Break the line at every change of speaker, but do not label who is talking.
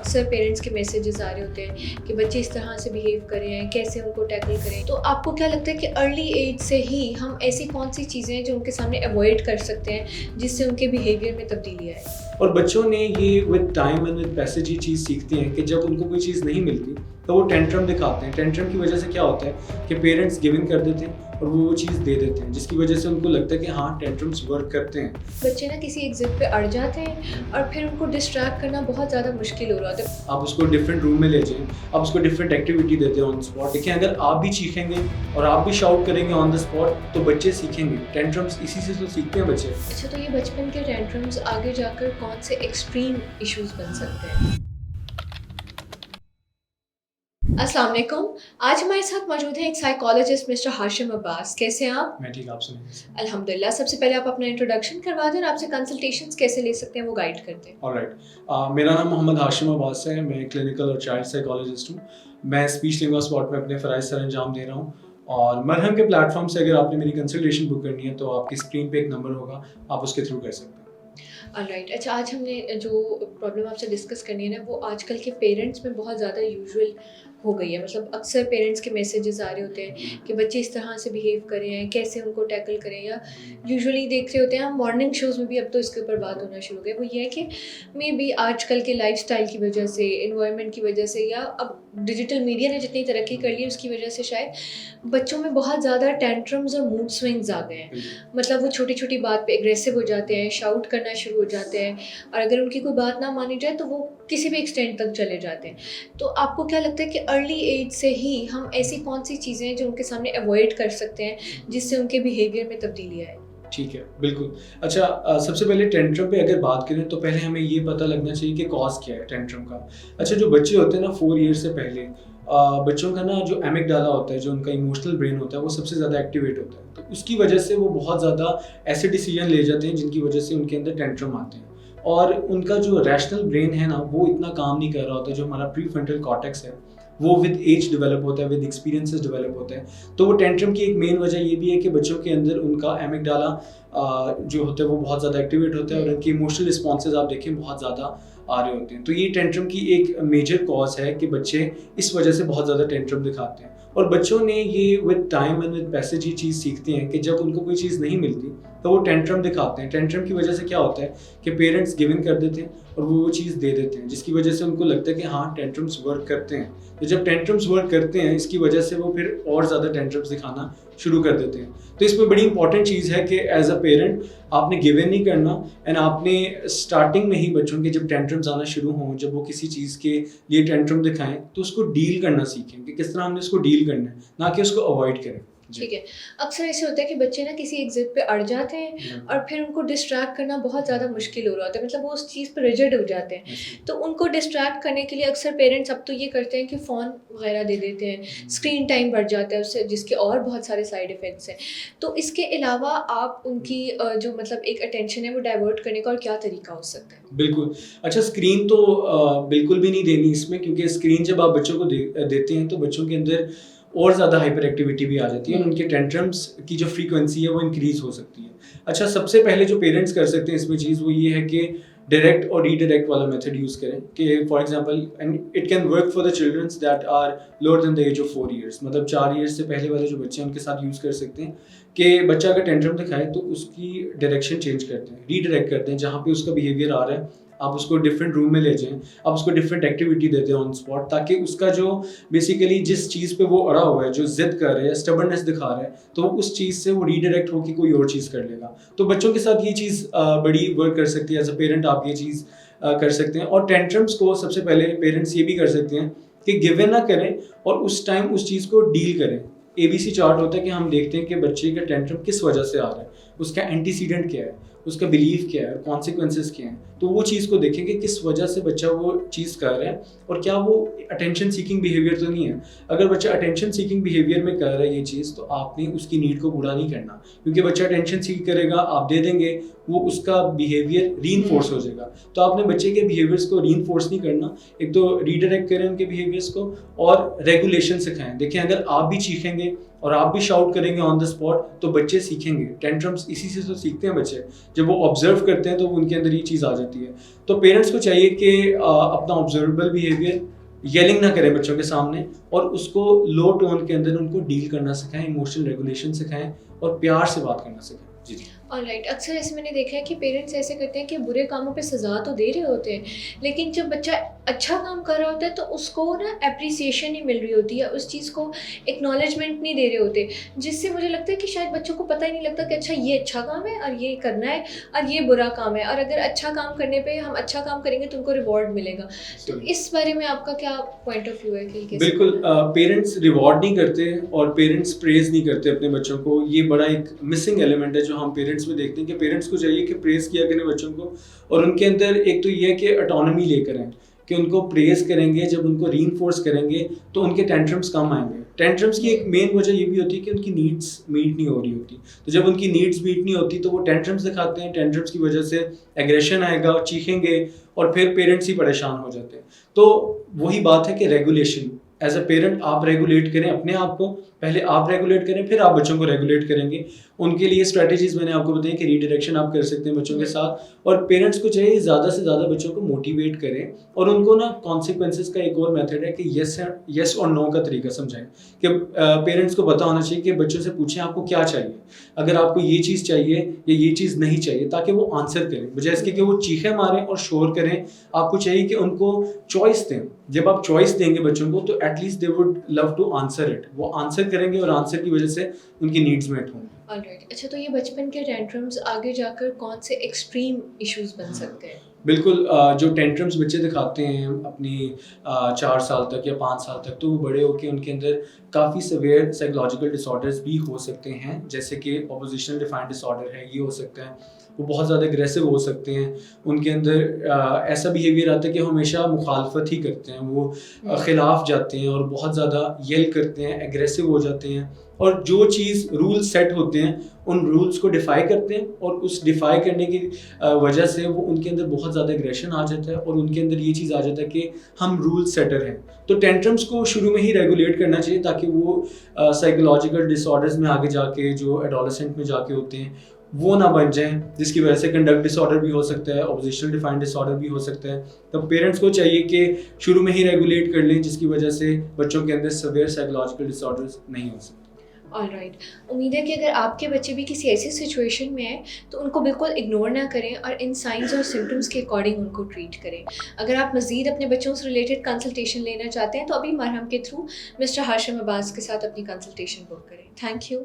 अक्सर पेरेंट्स के मैसेजेस आ रहे होते हैं कि बच्चे इस तरह से बिहेव करें, कैसे उनको टैकल करें। तो आपको क्या लगता है कि अर्ली एज से ही हम ऐसी कौन सी चीज़ें हैं जो उनके सामने अवॉइड कर सकते हैं जिससे उनके बिहेवियर में तब्दीली आए?
और बच्चों ने ये with time and with passage ये चीज़ सीखती हैं कि जब उनको कोई चीज़ नहीं मिलती तो वो टेंट्रम दिखाते हैं। टेंट्रम की वजह से क्या होता है कि पेरेंट्स गिव इन कर देते हैं और वो चीज़ दे देते हैं, जिसकी वजह से उनको लगता है कि हाँ टेंट्रम्स वर्क करते हैं।
बच्चे ना किसी एक जिद पे अड़ जाते हैं और फिर उनको डिस्ट्रैक्ट करना बहुत ज़्यादा मुश्किल हो रहा होता है।
आप उसको डिफरेंट रूम में ले जाएं, आप उसको डिफरेंट एक्टिविटी देते हैं ऑन स्पॉट। देखिए, अगर आप भी चीखेंगे और आप भी शाउट करेंगे ऑन द स्पॉट तो बच्चे सीखेंगे। टेंट्रम्स इसी से तो सीखते हैं बच्चे।
अच्छा, तो ये बचपन के टेंट्रम्स आगे जाकर कौन से एक्सट्रीम इश्यूज बन सकते हैं? अस्सलाम वालेकुम। आज हमारे साथ मौजूद हैं एक साइकोलॉजिस्ट मिस्टर हाशिम अब्बास। कैसे हैं आप?
मैं ठीक, आप सुनिए।
अल्हम्दुलिल्लाह। सबसे पहले आप अपना इंट्रोडक्शन करवा दें और आपसे कंसल्टेशंस कैसे ले सकते हैं वो गाइड करते हैं।
ऑलराइट, मेरा नाम मोहम्मद हाशिम अब्बास है। मैं क्लिनिकल और चाइल्ड साइकोलॉजिस्ट हूँ। मैं स्पीच लिंग्वा स्पॉट में अपने फ़राइज़ सर अंजाम दे रहा हूँ और मरहम के प्लेटफॉर्म से अगर आपने मेरी कंसल्टेशन बुक करनी है तो आपकी स्क्रीन पे एक नंबर होगा, आप उसके थ्रू कर सकते हैं।
ऑलराइट। अच्छा, आज हमने जो प्रॉब्लम आपसे डिस्कस करनी है ना वो आजकल के पेरेंट्स में बहुत ज़्यादा यूजुअल हो गई है। मतलब अक्सर पेरेंट्स के मैसेजेस आ रहे होते हैं कि बच्चे इस तरह से बिहेव करें, कैसे उनको टैकल करें, या यूजुअली देख रहे होते हैं हम मॉर्निंग शोज़ में भी अब तो इसके ऊपर बात होना शुरू हो गई। वो ये है कि मे बी आजकल के लाइफस्टाइल की वजह से, इन्वायरमेंट की वजह से, या अब डिजिटल मीडिया ने जितनी तरक्की कर ली है उसकी वजह से शायद बच्चों में बहुत ज़्यादा टेंट्रम्स और मूड स्विंग्स आ गए हैं। मतलब वो छोटी छोटी बात पे एग्रेसिव हो जाते हैं, शाउट करना शुरू हो जाते हैं और अगर उनकी कोई बात ना मानी जाए तो वो किसी भी एक्सटेंट तक चले जाते हैं। तो आपको क्या लगता है कि अर्ली एज से ही हम ऐसी कौन सी चीज़ें हैं जो उनके सामने अवॉइड कर सकते हैं जिससे उनके बिहेवियर में तब्दीली आए?
ठीक है, बिल्कुल। अच्छा, सबसे पहले टेंट्रम पे अगर बात करें तो पहले हमें ये पता लगना चाहिए कि कॉज क्या है टेंट्रम का। अच्छा, जो बच्चे होते हैं ना 4 ईयर से पहले, बच्चों का ना जो एमिगडाला होता है, जो उनका इमोशनल ब्रेन होता है, वो सबसे ज़्यादा एक्टिवेट होता है। तो उसकी वजह से वो बहुत ज़्यादा ऐसे डिसीजन ले जाते हैं जिनकी वजह से उनके अंदर टेंट्रम आते हैं और उनका जो रैशनल ब्रेन है ना वो इतना काम नहीं कर रहा होता। जो हमारा प्रीफ्रंटल कॉर्टेक्स है वो विद एज डेवलप होता है, विद एक्सपीरियंसेस डेवलप होता है। तो वो टेंट्रम की एक मेन वजह ये भी है कि बच्चों के अंदर उनका एमिगडाला जो होता है वो बहुत ज़्यादा एक्टिवेट होता है और उनकी इमोशनल रिस्पॉन्सेज आप देखें बहुत ज़्यादा आ रहे होते हैं। तो ये टेंट्रम की एक मेजर कॉज है कि बच्चे इस वजह से बहुत ज़्यादा टेंट्रम दिखाते हैं। और बच्चों ने ये with time and with passage ये चीज़ सीखते हैं कि जब उनको कोई चीज़ नहीं मिलती तो वो टेंट्रम दिखाते हैं। टेंट्रम की वजह से क्या होता है कि पेरेंट्स गिव इन कर देते हैं और वो चीज़ दे देते हैं, जिसकी वजह से उनको लगता है कि हाँ टेंट्रम्स वर्क करते हैं। तो जब टेंट्रम्स वर्क करते हैं इसकी वजह से वो फिर और ज़्यादा टेंट्रम्स दिखाना शुरू कर देते हैं। तो इसमें बड़ी इंपॉर्टेंट चीज़ है कि एज अ पेरेंट आपने गिव इन नहीं करना एंड आपने स्टार्टिंग में ही बच्चों के जब टेंट्रम्स आना शुरू हों, जब वो किसी चीज़ के लिए टेंट्रम दिखाएं तो उसको डील करना सीखें कि किस तरह हमने उसको डील करना है, ना कि उसको अवॉइड करें।
ठीक है। अक्सर ऐसे होता है कि बच्चे ना किसी एक जिद पे अड़ जाते हैं और फिर उनको डिस्ट्रैक्ट करना बहुत ज़्यादा मुश्किल हो रहा होता है। मतलब वो उस चीज़ पर रिजिड हो जाते हैं। तो उनको डिस्ट्रैक्ट करने के लिए अक्सर पेरेंट्स अब तो ये करते हैं कि फ़ोन वगैरह दे देते हैं, स्क्रीन टाइम बढ़ जाता है उससे, जिसके और बहुत सारे साइड इफ़ेक्ट्स हैं। तो इसके अलावा आप उनकी जो मतलब एक अटेंशन है वो डाइवर्ट करने का और क्या तरीका हो सकता है?
बिल्कुल। अच्छा, स्क्रीन तो बिल्कुल भी नहीं देनी इसमें, क्योंकि स्क्रीन जब आप बच्चों को देते हैं तो बच्चों के अंदर और ज़्यादा हाइपर एक्टिविटी भी आ जाती है और उनके टेंट्रम्स की जो फ्रीक्वेंसी है वो इंक्रीज़ हो सकती है। अच्छा, सबसे पहले जो पेरेंट्स कर सकते हैं इसमें चीज़ वो ये है कि डायरेक्ट और रीडायरेक्ट वाला मेथड यूज़ करें कि for example, and it can work for the childrens that are lower than the age of 4 years. मतलब 4 ईयर्स से पहले वाले जो बच्चे हैं उनके साथ यूज़ कर सकते हैं कि बच्चा अगर टेंट्रम दिखाए तो उसकी डायरेक्शन चेंज करते हैं, रीडायरेक्ट करते हैं। जहाँ पे उसका बिहेवियर आ रहा है आप उसको डिफरेंट रूम में ले जाएं, आप उसको डिफरेंट एक्टिविटी देते हैं ऑन स्पॉट, ताकि उसका जो बेसिकली जिस चीज़ पे वो अड़ा हुआ है, जो जिद कर रहा है या स्टबर्ननेस दिखा रहा है, तो उस चीज़ से वो रीडायरेक्ट होकर कोई और चीज़ कर लेगा। तो बच्चों के साथ ये चीज़ बड़ी वर्क कर सकती है। एज अ पेरेंट आप ये चीज़ कर सकते हैं। और टेंट्रम्स को सबसे पहले पेरेंट्स ये भी कर सकते हैं कि गिव इन ना करें और उस टाइम उस चीज़ को डील करें। ABC चार्ट होता है कि हम देखते हैं कि बच्चे का टेंट्रम किस वजह से आ रहा है, उसका एंटीसीडेंट क्या है, उसका बिलीफ क्या है और कॉन्सिक्वेंसेस क्या हैं। तो वो चीज़ को देखें कि किस वजह से बच्चा वो चीज़ कर रहा है और क्या वो अटेंशन सीकिंग बिहेवियर तो नहीं है। अगर बच्चा अटेंशन सीकिंग बिहेवियर में कर रहा है ये चीज़, तो आपने उसकी नीड को पूरा नहीं करना, क्योंकि बच्चा अटेंशन सीक करेगा, आप दे देंगे, वो उसका बिहेवियर रीइंफोर्स हो जाएगा। तो आपने बच्चे के बिहेवियर्स को रीइंफोर्स नहीं करना, एक तो रीडायरेक्ट करें उनके बिहेवियर्स को और रेगुलेशन सिखाएं। देखें, अगर आप भी चीखेंगे और आप भी शाउट करेंगे ऑन द स्पॉट तो बच्चे सीखेंगे। टेंट्रम्स इसी से तो सीखते हैं बच्चे, जब वो ऑब्जर्व करते हैं तो उनके अंदर ये चीज़ आ जाती है। जाती है। तो पेरेंट्स को चाहिए कि अपना ऑब्जर्वेबल बिहेवियर, येलिंग ना करें बच्चों के सामने, और उसको लो टोन के अंदर उनको डील करना सिखाएं, इमोशनल रेगुलेशन सिखाएं और प्यार से बात करना सिखाएं। जी।
ऑलराइट, अक्सर ऐसे मैंने देखा है कि पेरेंट्स ऐसे करते हैं कि बुरे कामों पे सज़ा तो दे रहे होते हैं, लेकिन जब बच्चा अच्छा काम कर रहा होता है तो उसको ना एप्रिसिएशन नहीं मिल रही होती है, उस चीज़ को एक्नॉलेजमेंट नहीं दे रहे होते, जिससे मुझे लगता है कि शायद बच्चों को पता ही नहीं लगता कि अच्छा ये अच्छा काम है और ये करना है और ये बुरा काम है, और अगर अच्छा काम करने पे हम अच्छा काम करेंगे तो उनको रिवॉर्ड मिलेगा। तो इस बारे में आपका क्या पॉइंट ऑफ व्यू है कि कैसे?
बिल्कुल, पेरेंट्स रिवॉर्ड नहीं करते और पेरेंट्स प्रेज नहीं करते अपने बच्चों को। ये बड़ा एक मिसिंग एलिमेंट है जो हम पेरेंट्स में देखते हैं कि पेरेंट्स को चाहिए कि प्रेज किया करें बच्चों को, और उनके अंदर एक तो ये है कि ऑटोनॉमी लेकर आएं कि उनको प्रेज करेंगे, जब उनको रीइंफोर्स करेंगे तो उनके टेंट्रम्स कम आएंगे। टेंट्रम्स की एक मेन वजह ये भी होती है कि उनकी नीड्स मीट नहीं हो रही होती, तो जब उनकी नीड्स मीट नहीं होती तो वो टेंट्रम्स दिखाते हैं, टेंट्रम्स की वजह से एग्रेशन आएगा, चीखेंगे और फिर पेरेंट्स ही परेशान हो जाते हैं। तो वही बात है कि रेगुलेशन, एज अ पेरेंट आप रेगुलेट करें अपने आप को, पहले आप रेगुलेट करें फिर आप बच्चों को रेगुलेट करेंगे। उनके लिए स्ट्रैटेजीज मैंने आपको बताई कि रीडायरेक्शन आप कर सकते हैं बच्चों के साथ, और पेरेंट्स को चाहिए ज़्यादा से ज़्यादा बच्चों को मोटिवेट करें और उनको ना कॉन्सिक्वेंसेस का एक और मेथड है कि यस और नो का तरीका समझाएं। कि पेरेंट्स को पता होना चाहिए कि बच्चों से पूछें आपको क्या चाहिए, अगर आपको ये चीज़ चाहिए या ये चीज़ नहीं चाहिए, ताकि वो आंसर करें बजाय इसके कि वो चीखें मारें और शोर करें। आपको चाहिए कि उनको चॉइस दें। जब आप चॉइस देंगे बच्चों को तो at least they would love to answer it, वो आंसर करेंगे और आंसर की वजह से उनकी नीड्स मेट होंगी।
ऑलराइट, अच्छा, तो ये बचपन के टेंट्रम्स आगे जाकर कौन से एक्सट्रीम इश्यूज बन सकते हैं?
बिल्कुल, जो टेंट्रम्स बच्चे दिखाते हैं अपनी 4 साल तक या 5 साल तक, तो वो बड़े होकर उनके अंदर काफ़ी सवेयर साइकोलॉजिकल डिसऑर्डर्स भी हो सकते हैं, जैसे कि ऑपोजिशनल डिफाइंड डिसऑर्डर है, ये हो सकता है। वो बहुत ज़्यादा एग्रेसिव हो सकते हैं, उनके अंदर ऐसा बिहेवियर आता है कि हमेशा मुखालफत ही करते हैं, वो खिलाफ जाते हैं और बहुत ज़्यादा येल करते हैं, एग्रेसिव हो जाते हैं, और जो चीज़ रूल सेट होते हैं उन रूल्स को डिफाई करते हैं, और उस डिफाई करने की वजह से वो उनके अंदर बहुत ज़्यादा एग्रेशन आ जाता है और उनके अंदर ये चीज़ आ जाता है कि हम रूल सेटर हैं। तो टेंट्रम्स को शुरू में ही रेगुलेट करना चाहिए ताकि वो साइकोलॉजिकल डिसऑर्डर्स में आगे जाके, जो एडोलेसेंट में जाके होते हैं, वो ना बन जाएं, जिसकी वजह से कंडक्ट डिसऑर्डर भी हो सकता है, ऑपोजिशनल डिफाइंड डिसऑर्डर भी हो सकता है। तो पेरेंट्स को चाहिए कि शुरू में ही रेगुलेट कर लें, जिसकी वजह से बच्चों के अंदर सवेयर साइकोलॉजिकल डिसऑर्डर्स नहीं हो सकते।
ऑलराइट, उम्मीद है कि अगर आपके बच्चे भी किसी ऐसी सिचुएशन में हैं तो उनको बिल्कुल इग्नोर ना करें और इन साइंस और सिम्टम्स के अकॉर्डिंग उनको ट्रीट करें। अगर आप मज़ीद अपने बच्चों से रिलेटेड कंसल्टेशन लेना चाहते हैं तो अभी मरहम के थ्रू मिस्टर हाशिम अब्बास के साथ अपनी कंसल्टेशन बुक करें। Thank you.